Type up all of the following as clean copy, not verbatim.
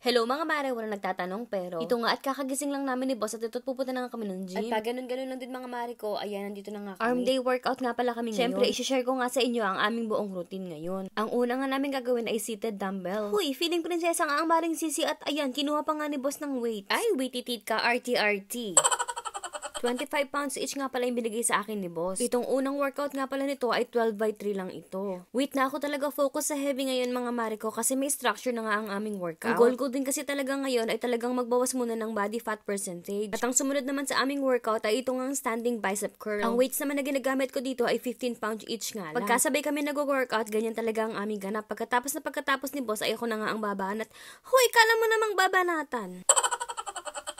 Hello mga mare, walang nagtatanong pero ito nga at kakagising lang namin ni boss at ito't pupunta na nga kami ng gym. At pag ganun-ganun lang din mga mare ko, ayan, nandito na nga kami. Arm day workout nga pala kami ngayon. Siyempre, isi-share ko nga sa inyo ang aming buong routine ngayon. Ang una nga namin gagawin ay seated dumbbell. Huy, feeling prinsesa nga ang maring sisi at ayan, kinuha pa nga ni boss ng weight. Ay, weighty ka, RT-RT. 25 pounds each nga pala yung binigay sa akin ni boss. Itong unang workout nga pala nito ay 12 by 3 lang ito. Wait na ako talaga focus sa heavy ngayon mga mariko kasi may structure na nga ang aming workout. Ang goal ko din kasi talaga ngayon ay talagang magbawas muna ng body fat percentage. At ang sumunod naman sa aming workout ay itong ang standing bicep curl. Ang weights naman na ginagamit ko dito ay 15 pounds each nga lang. Pagkasabay kami nag-workout, ganyan talaga ang aming ganap. Pagkatapos ni boss ay ako na nga ang babanat. Hoy, kala mo namang babanatan.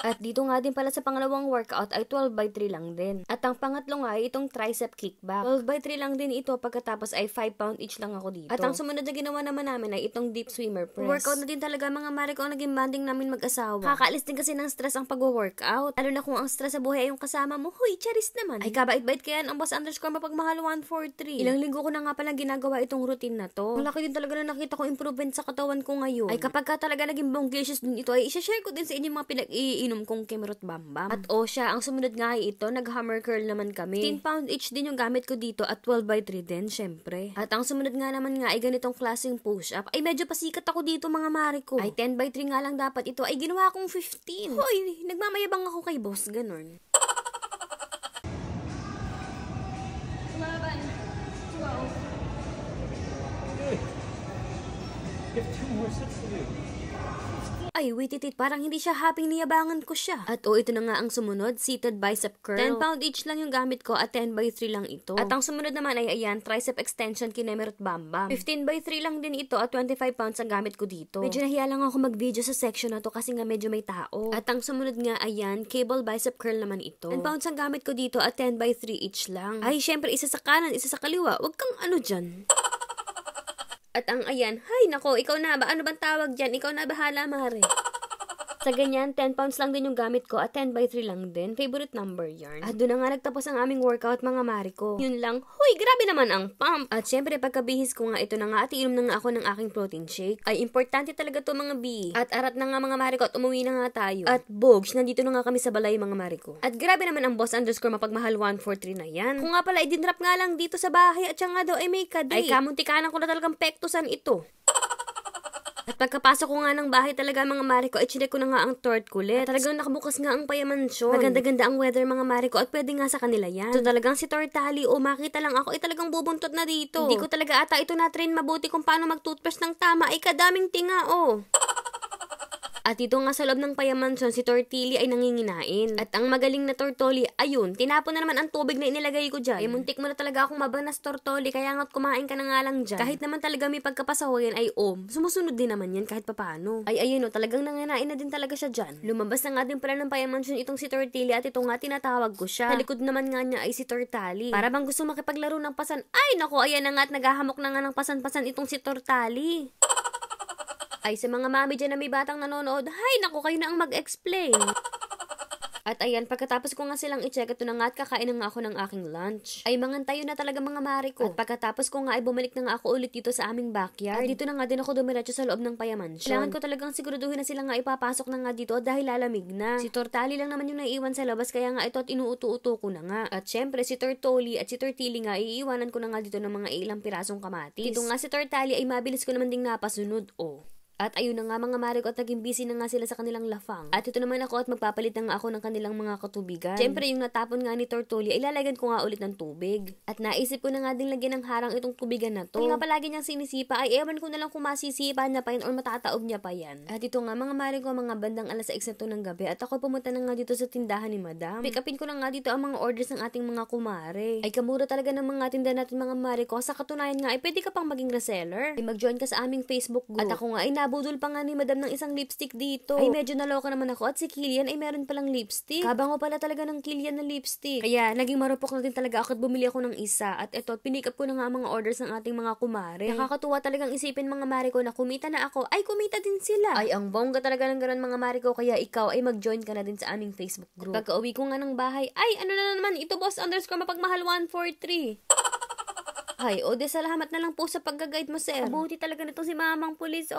At dito nga din pala sa pangalawang workout ay 12 by 3 lang din. At ang pangatlo nga ay itong tricep kickback. 12 by 3 lang din ito pagkatapos ay 5 pound each lang ako dito. At ang sumunod na ginawa naman namin ay itong deep swimmer press. Workout na din talaga mga mare ko ang naging bonding namin mag-asawa. Kakaalis din kasi ng stress ang pag-workout. Lalo na kung ang stress sa buhay ay yung kasama mo. Huy, charis naman. Ay kabait-bait kaya ang boss underscore mapagmahal 143. Ilang linggo ko na nga palang ginagawa itong routine na to. Malaki din talaga na nakita ko improvement sa katawan ko ngayon. Ay kapag ka talaga naging bonglicious din ito ay i-share ko din sa inyo mga pinag-iinom kong Kemerut Bambam. At siya, ang sumunod nga ay ito, nag-hammer curl naman kami. 10 pound each din yung gamit ko dito at 12 by 3 din, syempre. At ang sumunod nga naman nga ay ganitong klaseng push-up. Ay medyo pasikat ako dito mga mare ko. Ay 10 by 3 nga lang dapat ito. Ay ginawa akong 15. Hoy, nagmamayabang ako kay boss, ganun. Laban. 12. You have 2 more sets to do. Ay, wait it, parang hindi siya happy niyabangan ko siya. At ito na nga ang sumunod, seated bicep curl. 10 pound each lang yung gamit ko at 10 by 3 lang ito. At ang sumunod naman ay ayan, tricep extension Kemerut Bambam. 15 by 3 lang din ito at 25 pounds ang gamit ko dito. Medyo nahiya lang ako mag-video sa section na to kasi nga medyo may tao. At ang sumunod nga ayan, cable bicep curl naman ito. 10 pounds ang gamit ko dito at 10 by 3 each lang. Ay, syempre isa sa kanan, isa sa kaliwa. Wag kang ano dyan. At ang ayan, hay nako, ikaw na ba? Ano bang tawag dyan? Ikaw na bahala, mare. Sa ganyan, 10 pounds lang din yung gamit ko at 10 by 3 lang din. Favorite number yarn. At doon na nga nagtapos ang aming workout mga mare ko. Yun lang, huy, grabe naman ang pump. At syempre, pagkabihis ko nga ito na nga at iinom na nga ako ng aking protein shake. Ay, importante talaga to mga B. At arat na nga mga mare ko at umuwi na nga tayo. At bogs, nandito na nga kami sa balay mga mare ko. At grabe naman ang boss underscore mapagmahal 143 na yan. Kung nga pala, idinrap nga lang dito sa bahay at siya nga daw ay may kadi. Ay, kamuntikanan ko na talagang pektusan ito. At pagkapasok ko nga ng bahay talaga mga mare ko, ay chinek ko na nga ang tort kulit. At talagang nakabukas nga ang payamansyon. Maganda-ganda ang weather mga mare ko at pwede nga sa kanila yan. So talagang si Tortali, makita lang ako, ay talagang bubuntot na dito. Hindi ko talaga ata ito na-train mabuti kung paano mag-toothbrush ng tama, ay kadaming tinga At dito nga sa loob ng payamansyon, si Tortili ay nanginginain. At ang magaling na Tortoli, ayun, tinapon na naman ang tubig na inilagay ko dyan. Ay muntik mo na talaga akong mabanas Tortoli, kaya nga't kumain ka na nga lang dyan. Kahit naman talaga may pagkapasahoyan ay sumusunod din naman yan kahit papano. Ay ayun talagang nanginain na din talaga siya dyan. Lumabas na nga din pala ng payamansyon itong si Tortili at ito nga tinatawag ko siya. Sa likod naman nga niya ay si Tortali. Para bang gusto makipaglaro ng pasan. Ay nako, ayan na nga at naghahamok na nga ng pasan-pasan itong si Tortali. Ay, sa mga mami dyan na may batang nanonood, hay, naku, kayo na ang mag-explain. At ayan, pagkatapos ko nga silang i-check, ito na nga at kakain na nga ako ng aking lunch. Ay, mangantayo na talaga mga mare ko. At pagkatapos ko nga ay bumalik na nga ako ulit dito sa aming backyard. At dito na nga din ako dumiretso sa loob ng payamansyon. Kailangan ko talagang siguraduhin na sila nga ipapasok na nga dito dahil lalamig na. Si Tortali lang naman yung naiiwan sa labas, kaya nga ito at inuuto-uto ko na nga. At syempre, si Tortoli at si Tortili nga, iiwanan ko na nga dito ng mga ilang pirasong kamatis. Dito nga si Tortali ay mabilis ko naman ding napasunod, At ayun na nga mga mare ko at naging busy na nga sila sa kanilang lafang. At ito naman ako at magpapalit na nga ako ng kanilang mga katubigan. Siyempre yung natapon nga ni Tortoli ay lalagyan ko nga ulit ng tubig. At naisip ko na nga din lagyan ng harang itong tubigan na to. Kung nga palagi niyang sinisipa ay ewan ko na lang kung masisipa na pa yan or matataob niya pa yan. At ito nga mga mare ko, mga bandang alas 6 na to ng gabi at ako pumunta na nga dito sa tindahan ni Madam. Pick upin ko na nga dito ang mga orders ng ating mga kumare. Ay kamura talaga ng mga tinda natin mga mare ko. Sa katunayan nga ay pwede ka pang maging reseller. Ay mag-join ka sa aming Facebook group. At ako nga ay nabudol pa nga ni Madam ng isang lipstick dito. Ay medyo naloka naman ako at si Kilian ay meron palang lipstick. Kabango pala talaga ng Kilian na lipstick. Kaya naging marupok na din talaga ako at bumili ako ng isa. At eto, pinick up ko na nga ang mga orders ng ating mga kumare. Nakakatuwa talagang isipin mga mare ko na kumita na ako. Ay kumita din sila. Ay ang bongga talaga ng ganun mga mare ko. Kaya ikaw ay mag-join ka na din sa aming Facebook group. At pagka-uwi ko nga ng bahay, ay ano na naman ito boss underscore mapagmahal 143. Ay, salamat na lang po sa pag-guide mo, sir. Mabuti talaga nito si mamang pulis,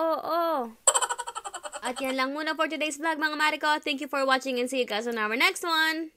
At yan lang muna for today's vlog mga Mariko. Thank you for watching and see you guys on our next one.